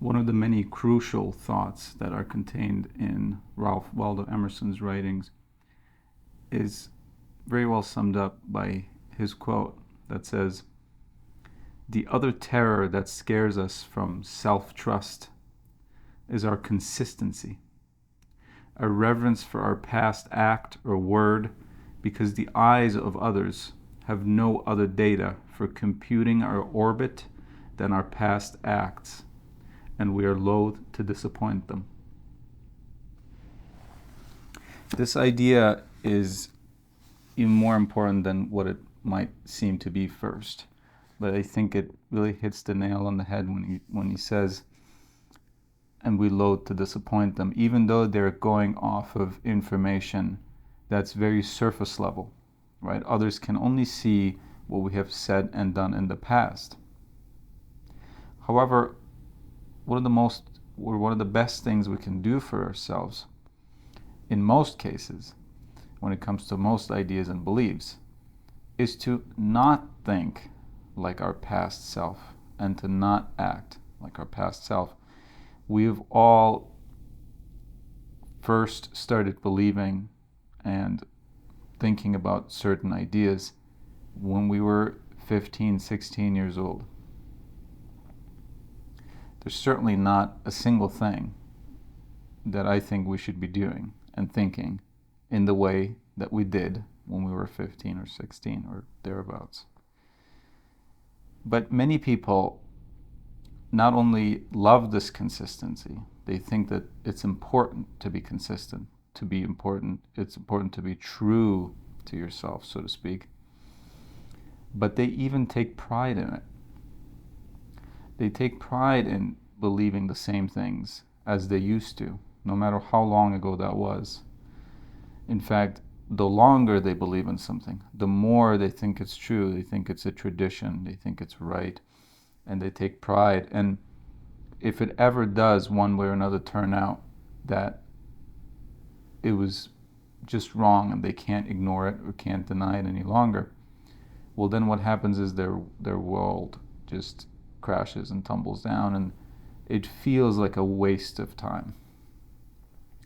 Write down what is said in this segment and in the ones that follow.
One of the many crucial thoughts that are contained in Ralph Waldo Emerson's writings is very well summed up by his quote that says, "The other terror that scares us from self-trust is our consistency, a reverence for our past act or word, because the eyes of others have no other data for computing our orbit than our past acts, and we are loath to disappoint them." This idea is even more important than what it might seem to be first, but I think it really hits the nail on the head when he says, and we loathe to disappoint them, even though they're going off of information that's very surface level, right? Others can only see what we have said and done in the past. However, one of the best things we can do for ourselves, in most cases, when it comes to most ideas and beliefs, is to not think like our past self and to not act like our past self. We've all first started believing and thinking about certain ideas when we were 15, 16 years old. There's certainly not a single thing that I think we should be doing and thinking in the way that we did when we were 15 or 16 or thereabouts. But many people not only love this consistency, they think that it's important to be consistent, it's important to be true to yourself, so to speak, but they even take pride in it. They take pride in believing the same things as they used to, no matter how long ago that was. In fact, the longer they believe in something, the more they think it's true, they think it's a tradition, they think it's right, and they take pride. And if it ever does, one way or another, turn out that it was just wrong and they can't ignore it or can't deny it any longer, well, then what happens is their world just crashes and tumbles down, and it feels like a waste of time.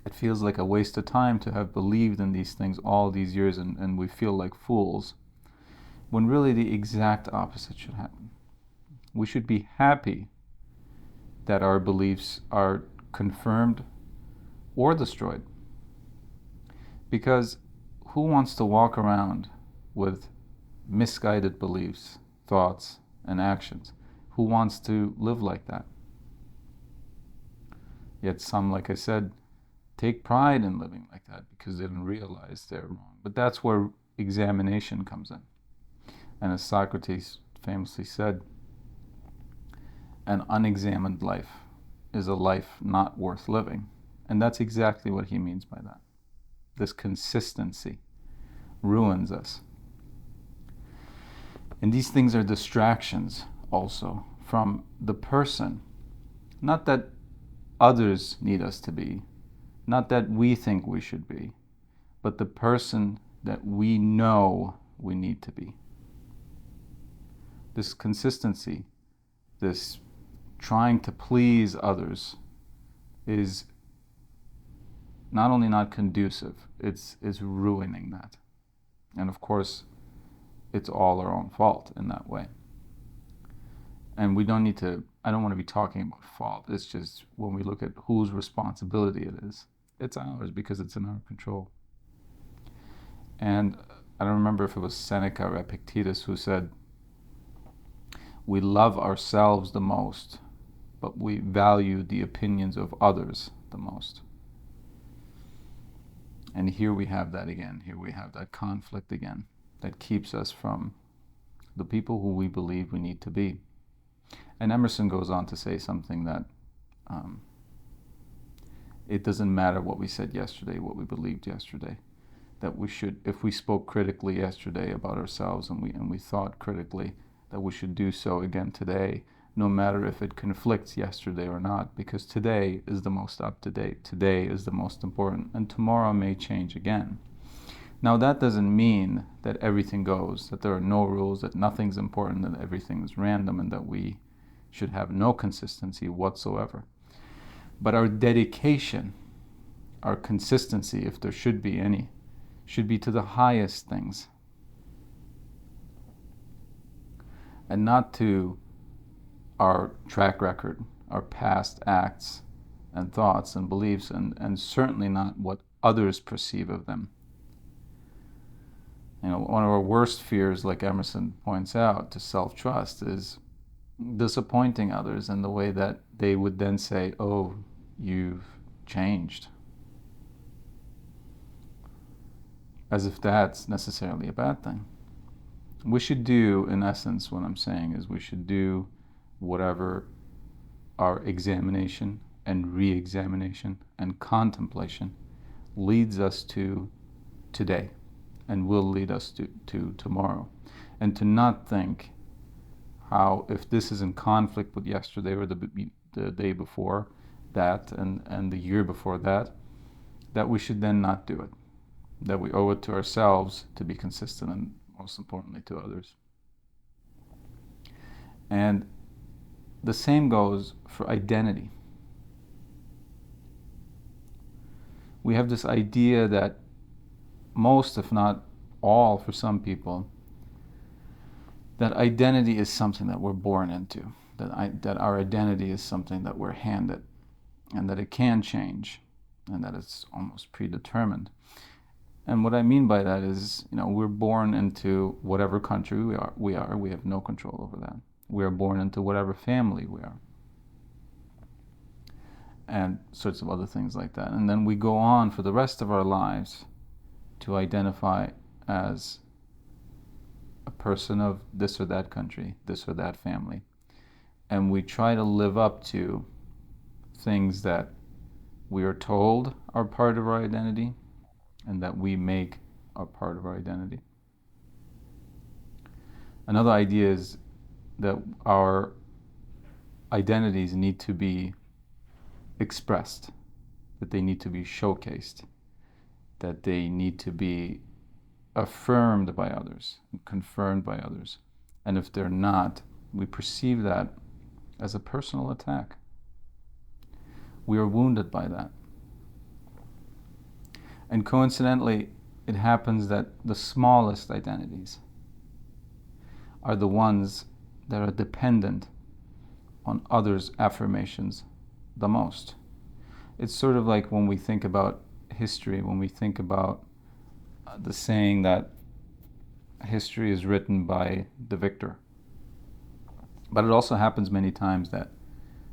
It feels like a waste of time to have believed in these things all these years, and we feel like fools, when really the exact opposite should happen. We should be happy that our beliefs are confirmed or destroyed. Because who wants to walk around with misguided beliefs, thoughts, and actions? Who wants to live like that? Yet some, like I said, take pride in living like that because they didn't realize they're wrong. But that's where examination comes in. And as Socrates famously said, an unexamined life is a life not worth living. And that's exactly what he means by that. This consistency ruins us. And these things are distractions also from the person. Not that others need us to be, not that we think we should be, but the person that we know we need to be. This consistency, this trying to please others, is not only not conducive, it's ruining that. And of course, it's all our own fault in that way. And we don't need to, I don't want to be talking about fault. It's just when we look at whose responsibility it is, it's ours because it's in our control. And I don't remember if it was Seneca or Epictetus who said, "We love ourselves the most, but we value the opinions of others the most." And here we have that again. Here we have that conflict again that keeps us from the people who we believe we need to be. And Emerson goes on to say something that it doesn't matter what we said yesterday, what we believed yesterday, that we should, if we spoke critically yesterday about ourselves and we thought critically, that we should do so again today, no matter if it conflicts yesterday or not, because today is the most up to date, today is the most important, and tomorrow may change again. Now that doesn't mean that everything goes, that there are no rules, that nothing's important, that everything is random, and that we should have no consistency whatsoever. But our dedication, our consistency, if there should be any, should be to the highest things, and not to our track record, our past acts and thoughts and beliefs, and certainly not what others perceive of them. One of our worst fears, like Emerson points out, to self-trust is disappointing others in the way that they would then say, oh, you've changed. As if that's necessarily a bad thing. We should do, in essence, what I'm saying is we should do whatever our examination and re-examination and contemplation leads us to today and will lead us to tomorrow. And to not think how, if this is in conflict with yesterday or the day before that and the year before that, that we should then not do it. That we owe it to ourselves to be consistent and, most importantly, to others. And the same goes for identity. We have this idea that most, if not all, for some people, that identity is something that we're born into, that our identity is something that we're handed, and that it can change, and that it's almost predetermined. And what I mean by that is, we're born into whatever country we have no control over that. We are born into whatever family we are, and sorts of other things like that. And then we go on for the rest of our lives to identify as a person of this or that country, this or that family. And we try to live up to things that we are told are part of our identity and that we make are part of our identity. Another idea is that our identities need to be expressed, that they need to be showcased, that they need to be affirmed by others, confirmed by others. And if they're not, we perceive that as a personal attack. We are wounded by that. And coincidentally, it happens that the smallest identities are the ones that are dependent on others' affirmations the most. It's sort of like when we think about history, when we think about the saying that history is written by the victor. But it also happens many times that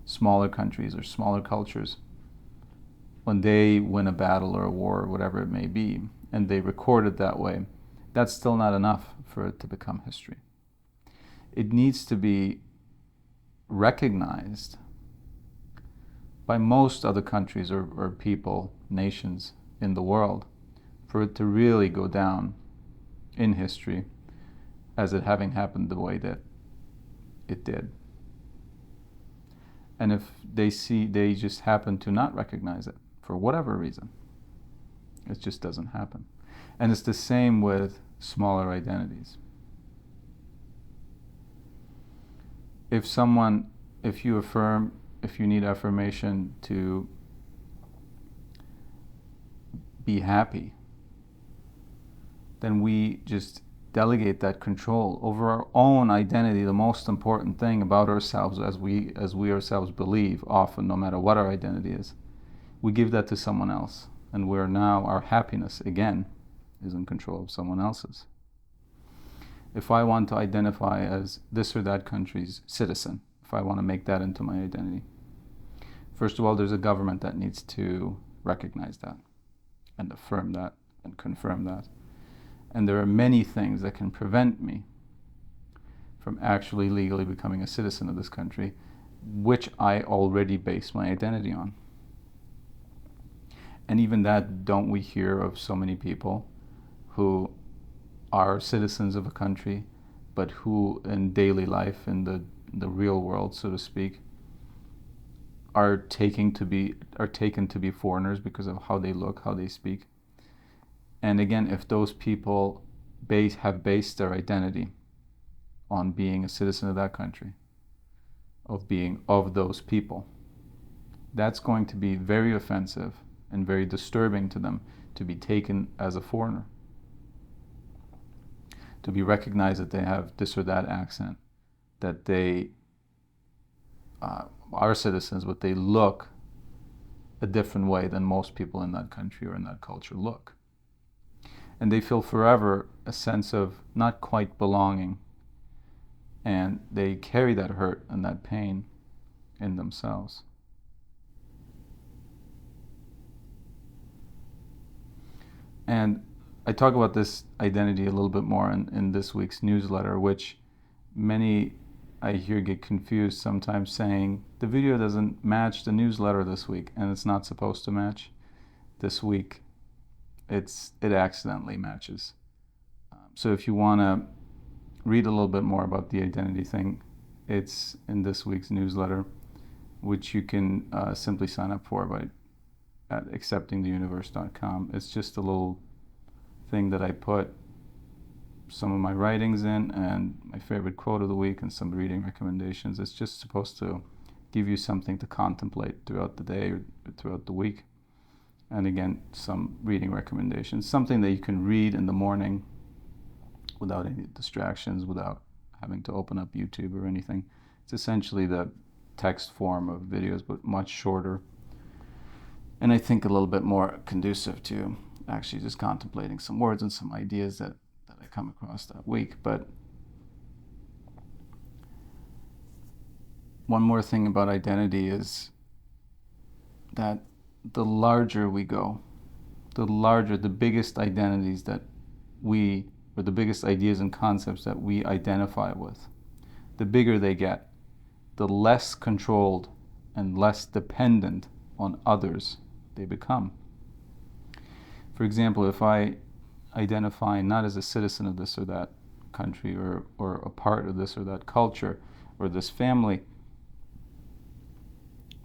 smaller countries or smaller cultures, when they win a battle or a war or whatever it may be, and they record it that way, that's still not enough for it to become history. It needs to be recognized by most other countries or people, nations in the world, for it to really go down in history as it having happened the way that it did. And if they just happen to not recognize it for whatever reason, it just doesn't happen. And it's the same with smaller identities. If you need affirmation to be happy, then we just delegate that control over our own identity, the most important thing about ourselves, as we ourselves believe, often, no matter what our identity is. We give that to someone else, and our happiness, again, is in control of someone else's. If I want to identify as this or that country's citizen, if I want to make that into my identity, first of all, there's a government that needs to recognize that and affirm that and confirm that. And there are many things that can prevent me from actually legally becoming a citizen of this country, which I already base my identity on. And even that, don't we hear of so many people who are citizens of a country, but who in daily life, in the real world, so to speak, are taken to be foreigners because of how they look, how they speak. And again, if those people have based their identity on being a citizen of that country, of being of those people. That's going to be very offensive and very disturbing to them, to be taken as a foreigner, to be recognized that they have this or that accent, that they are citizens, but they look a different way than most people in that country or in that culture look. And they feel forever a sense of not quite belonging, and they carry that hurt and that pain in themselves. And I talk about this identity a little bit more in this week's newsletter, which many I hear get confused sometimes, saying the video doesn't match the newsletter this week, and it's not supposed to match. This week it accidentally matches. So if you want to read a little bit more about the identity thing, it's in this week's newsletter, which you can simply sign up for at acceptingtheuniverse.com. It's just a little thing that I put some of my writings in and my favorite quote of the week and some reading recommendations. It's just supposed to give you something to contemplate throughout the day or throughout the week. And again, some reading recommendations, something that you can read in the morning without any distractions, without having to open up YouTube or anything. It's essentially the text form of videos, but much shorter. And I think a little bit more conducive to actually just contemplating some words and some ideas that I come across that week. But one more thing about identity is that the larger we go, the biggest identities that we, or the biggest ideas and concepts that we identify with, the bigger they get, the less controlled and less dependent on others they become. For example, if I identify not as a citizen of this or that country or a part of this or that culture or this family,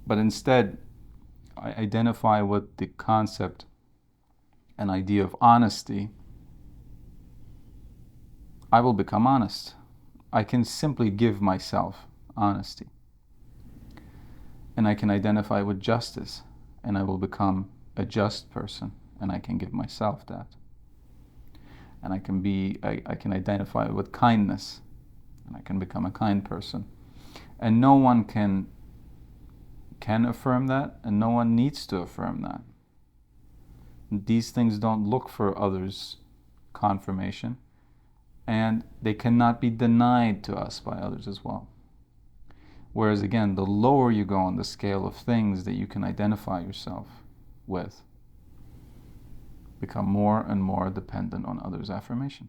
but instead I identify with the concept and idea of honesty, I will become honest. I can simply give myself honesty. And I can identify with justice, and I will become a just person, and I can give myself that. And I can identify with kindness, and I can become a kind person. And no one can affirm that, and no one needs to affirm that. These things don't look for others' confirmation, and they cannot be denied to us by others as well. Whereas again, the lower you go on the scale of things that you can identify yourself with, become more and more dependent on others' affirmation.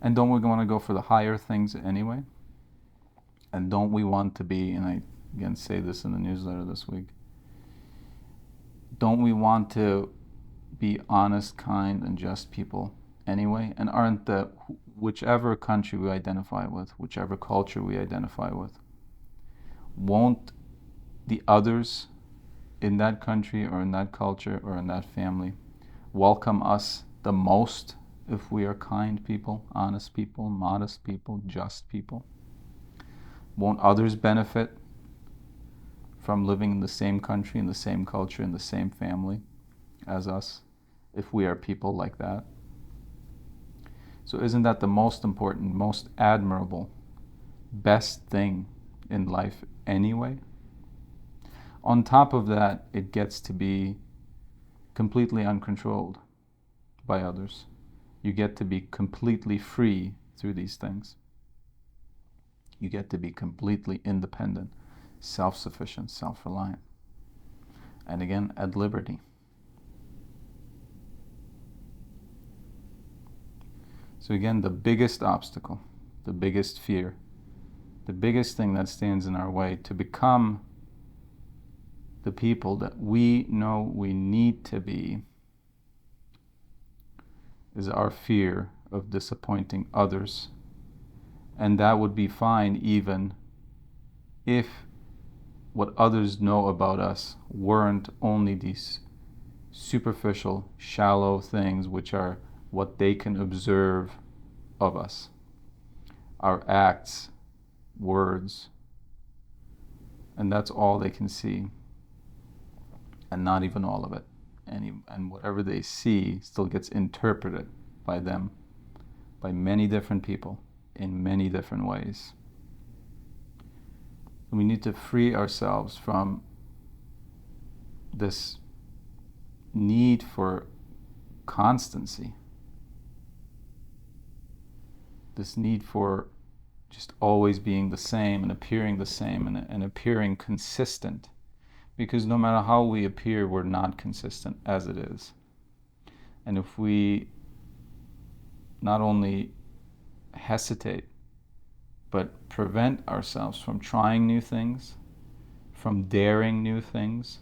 And don't we want to go for the higher things anyway? And don't we want to be, and I again say this in the newsletter this week, don't we want to be honest, kind, and just people anyway? And aren't whichever country we identify with, whichever culture we identify with, won't the others in that country or in that culture or in that family welcome us the most if we are kind people, honest people, modest people, just people? Won't others benefit from living in the same country, in the same culture, in the same family as us if we are people like that? So isn't that the most important, most admirable, best thing in life anyway? On top of that, it gets to be completely uncontrolled by others. You get to be completely free through these things. You get to be completely independent, self-sufficient, self-reliant, and again, at liberty. So again, the biggest obstacle, the biggest fear, the biggest thing that stands in our way to become the people that we know we need to be is our fear of disappointing others. And that would be fine even if what others know about us weren't only these superficial, shallow things which are what they can observe of us. Our acts, words, And that's all they can see, and not even all of it. And whatever they see still gets interpreted by them, by many different people, in many different ways. And we need to free ourselves from this need for constancy, this need for just always being the same and appearing the same and appearing consistent. Because no matter how we appear, we're not consistent as it is. And if we not only hesitate, but prevent ourselves from trying new things, from daring new things,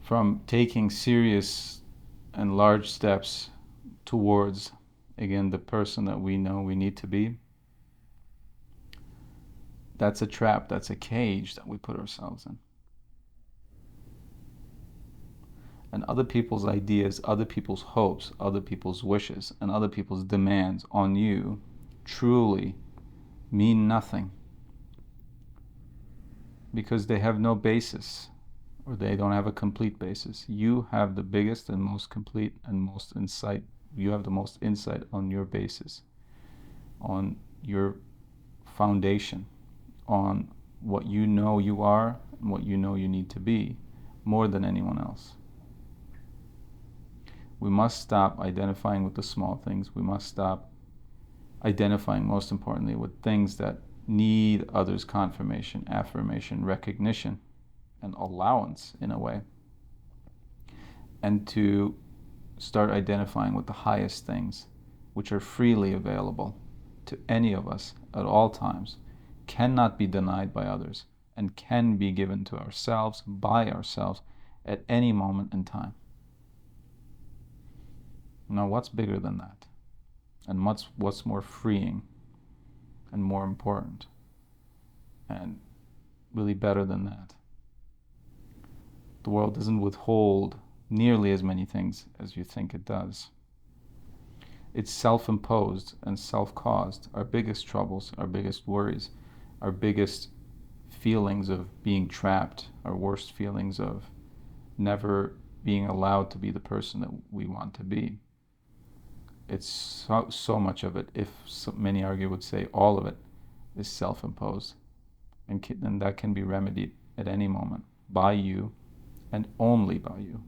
from taking serious and large steps towards, again, the person that we know we need to be, that's a trap, that's a cage that we put ourselves in. And other people's ideas, other people's hopes, other people's wishes, and other people's demands on you truly mean nothing, because they have no basis, or they don't have a complete basis. You have the biggest and most complete and most insight. You have the most insight on your basis, on your foundation, on what you know you are and what you know you need to be, more than anyone else. We must stop identifying with the small things. We must stop identifying, most importantly, with things that need others' confirmation, affirmation, recognition, and allowance in a way. And to start identifying with the highest things, which are freely available to any of us at all times, cannot be denied by others, and can be given to ourselves by ourselves at any moment in time. Now, what's bigger than that? And what's more freeing and more important and really better than that? The world doesn't withhold nearly as many things as you think it does. It's self-imposed and self-caused. Our biggest troubles, our biggest worries, our biggest feelings of being trapped, our worst feelings of never being allowed to be the person that we want to be. It's so much of it, if many argue would say all of it, is self-imposed. And that can be remedied at any moment by you and only by you.